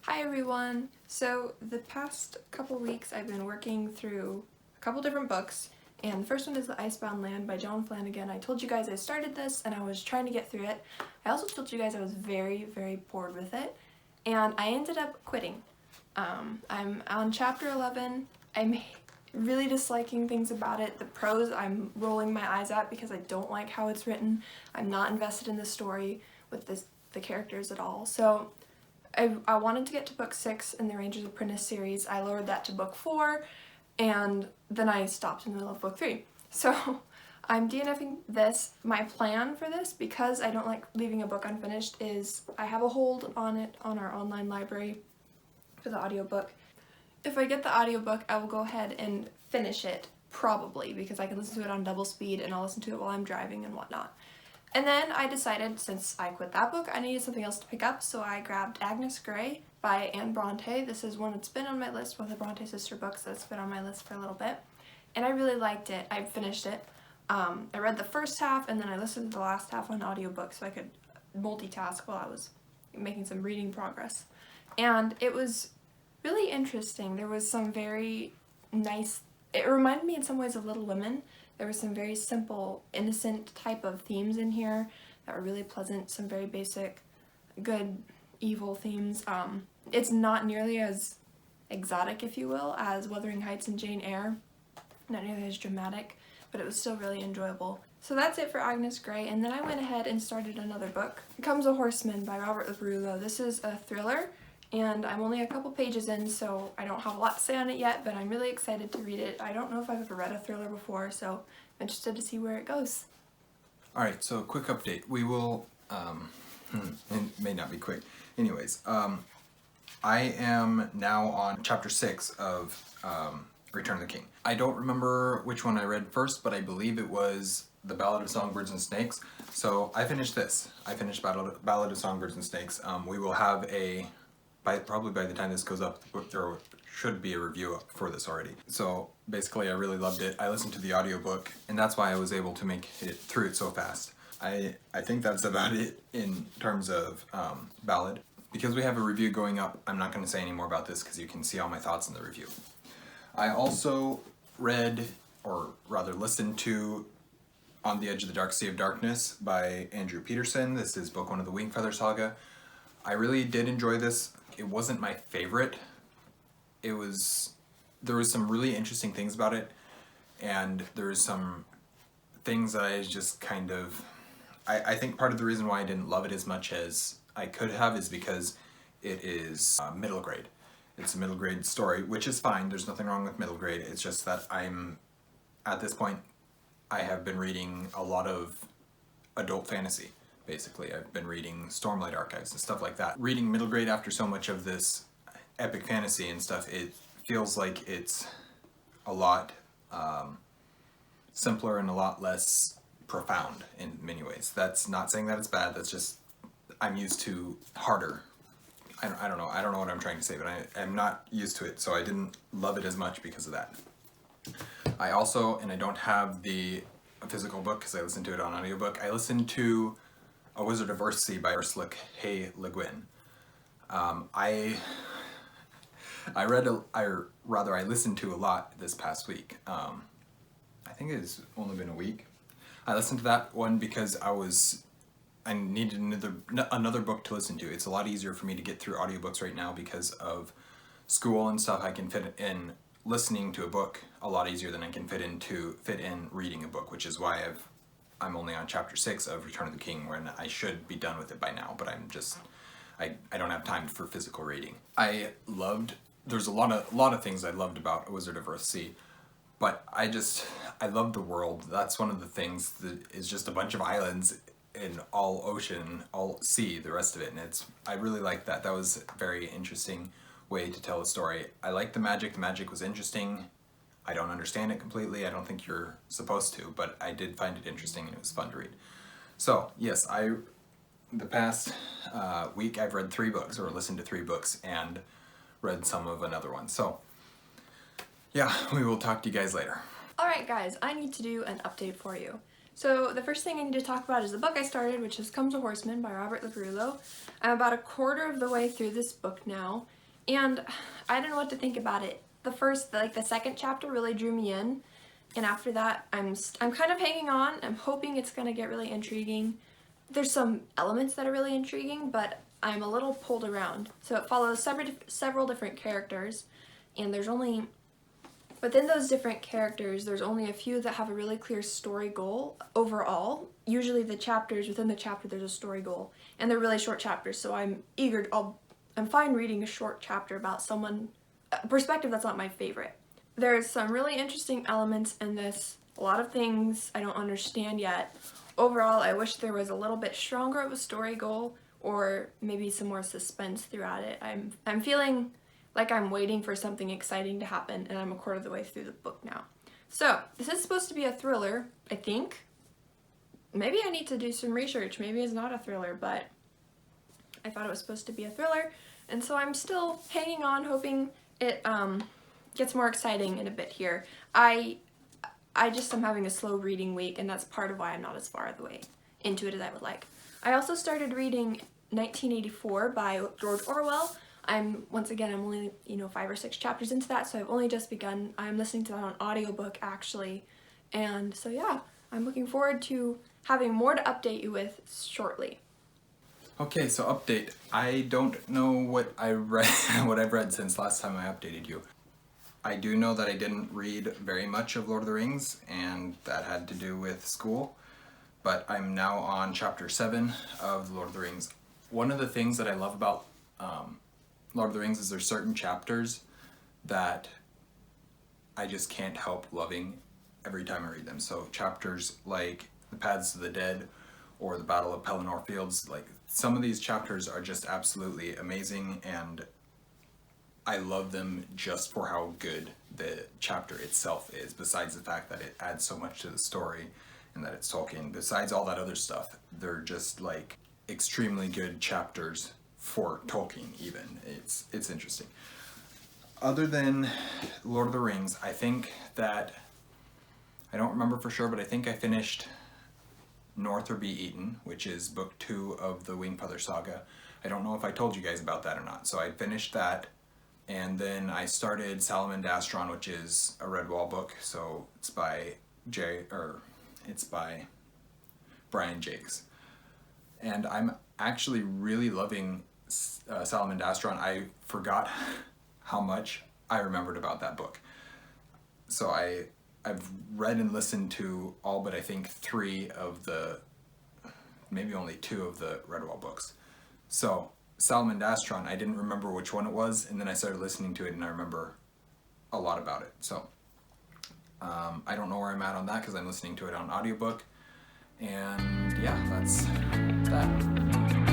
Hi everyone! So the past couple weeks I've been working through a couple different books, and the first one is The Icebound Land by John Flanagan. I told you guys I started this and I was trying to get through it. I also told you guys I was very bored with it, and I ended up quitting. I'm on chapter 11. I'm really disliking things about it. The prose I'm rolling my eyes at because I don't like how it's written. I'm not invested in the story with the characters at all. So I wanted to get to book 6 in the Ranger's Apprentice series. I lowered that to book 4, and then I stopped in the middle of book 3. So I'm DNFing this. My plan for this, because I don't like leaving a book unfinished, is I have a hold on it on our online library for the audiobook. If I get the audiobook, I will go ahead and finish it, probably, because I can listen to it on double speed and I'll listen to it while I'm driving and whatnot. And then I decided, since I quit that book, I needed something else to pick up, so I grabbed Agnes Grey by Anne Bronte. This is one that's been on my list, one of the Bronte sister books that's been on my list for a little bit. And I really liked it. I finished it. I read the first half and then I listened to the last half on audiobook so I could multitask while I was making some reading progress. And it was really interesting. There was some very nice, it reminded me in some ways of Little Women. There were some very simple, innocent type of themes in here that were really pleasant, some very basic, good, evil themes. It's not nearly as exotic, if you will, as Wuthering Heights and Jane Eyre. Not nearly as dramatic, but it was still really enjoyable. So that's it for Agnes Grey, and then I went ahead and started another book. Comes a Horseman by Robert LaBrullo. This is a thriller, and I'm only a couple pages in, so I don't have a lot to say on it yet, but I'm really excited to read it. I don't know if I've ever read a thriller before, so I'm interested to see where it goes. Alright, so quick update. We will, it may not be quick. Anyways, I am now on chapter 6 of Return of the King. I don't remember which one I read first, but I believe it was The Ballad of Songbirds and Snakes. So I finished this. I finished Ballad of Songbirds and Snakes. We will have probably by the time this goes up, there should be a review up for this already. So basically I really loved it. I listened to the audiobook, and that's why I was able to make it through it so fast. I think that's about it in terms of Ballad. Because we have a review going up, I'm not going to say any more about this because you can see all my thoughts in the review. I also read, or rather listened to, On the Edge of the Dark Sea of Darkness by Andrew Peterson. This is book 1 of the Wingfeather Saga. I really did enjoy this. It wasn't my favorite. There was some really interesting things about it, and there was some things that I just kind of, I think part of the reason why I didn't love it as much as I could have is because it is middle grade. It's a middle grade story, which is fine. There's nothing wrong with middle grade. It's just that at this point, I have been reading a lot of adult fantasy. Basically, I've been reading Stormlight Archives and stuff like that. Reading middle grade after so much of this epic fantasy and stuff, it feels like it's a lot simpler and a lot less profound in many ways. That's not saying that it's bad, that's just, I'm used to harder. I don't know what I'm trying to say, but I'm not used to it, so I didn't love it as much because of that. I also, and I don't have the physical book because I listened to it on audiobook, I listened to A Wizard of Earthsea by Ursula K. Le Guin. I listened to a lot this past week. I think it's only been a week. I listened to that one because I needed another book to listen to. It's a lot easier for me to get through audiobooks right now because of school and stuff. I can fit in listening to a book a lot easier than I can fit in reading a book, which is why I'm only on chapter 6 of Return of the King, when I should be done with it by now, but I don't have time for physical reading. There's a lot of things I loved about A Wizard of Earthsea, but I love the world. That's one of the things that is just a bunch of islands in all ocean, all sea, the rest of it, and I really liked that. That was a very interesting way to tell a story. I liked the magic. The magic was interesting. I don't understand it completely. I don't think you're supposed to, but I did find it interesting and it was fun to read. So, yes, the past week I've read 3 books, or listened to 3 books, and read some of another one. So, yeah, we will talk to you guys later. Alright guys, I need to do an update for you. So the first thing I need to talk about is the book I started, which is Comes a Horseman by Robert Lagrullo. I'm about a quarter of the way through this book now, and I don't know what to think about it. The second chapter really drew me in, and after that, I'm kind of hanging on. I'm hoping it's gonna get really intriguing. There's some elements that are really intriguing, but I'm a little pulled around. So it follows several different characters, and within those different characters, there's only a few that have a really clear story goal overall. Usually within the chapter, there's a story goal, and they're really short chapters, so I'm fine reading a short chapter about a perspective that's not my favorite. There's some really interesting elements in this, a lot of things I don't understand yet. Overall, I wish there was a little bit stronger of a story goal, or maybe some more suspense throughout it. I'm feeling like I'm waiting for something exciting to happen, and I'm a quarter of the way through the book now. So, this is supposed to be a thriller, I think. Maybe I need to do some research. Maybe it's not a thriller, but I thought it was supposed to be a thriller, and so I'm still hanging on, hoping it gets more exciting in a bit here. I just am having a slow reading week, and that's part of why I'm not as far the way into it as I would like. I also started reading 1984 by George Orwell. I'm only 5 or 6 chapters into that, so I've only just begun. I'm listening to that on audiobook actually, and so yeah, I'm looking forward to having more to update you with shortly. Okay, so update. I don't know what I read, what I've read since last time I updated you. I do know that I didn't read very much of Lord of the Rings, and that had to do with school, but I'm now on chapter 7 of Lord of the Rings. One of the things that I love about Lord of the Rings is there's certain chapters that I just can't help loving every time I read them. So chapters like The Paths to the Dead or the Battle of Pelennor Fields, like some of these chapters are just absolutely amazing, and I love them just for how good the chapter itself is, besides the fact that it adds so much to the story and that it's Tolkien. Besides all that other stuff, they're just like extremely good chapters for Tolkien even. It's interesting. Other than Lord of the Rings, I think that, I don't remember for sure, but I think I finished North or Be Eaten, which is book 2 of the Wingfeather Saga. I don't know if I told you guys about that or not. So I finished that, and then I started Salamandastron, which is a Redwall book. So it's by Brian Jakes. And I'm actually really loving Salamandastron. I forgot how much I remembered about that book. So I've read and listened to all but I think 3 of maybe only 2 of the Redwall books. So Salamandastron, I didn't remember which one it was, and then I started listening to it and I remember a lot about it. So I don't know where I'm at on that because I'm listening to it on audiobook. And yeah, that's that.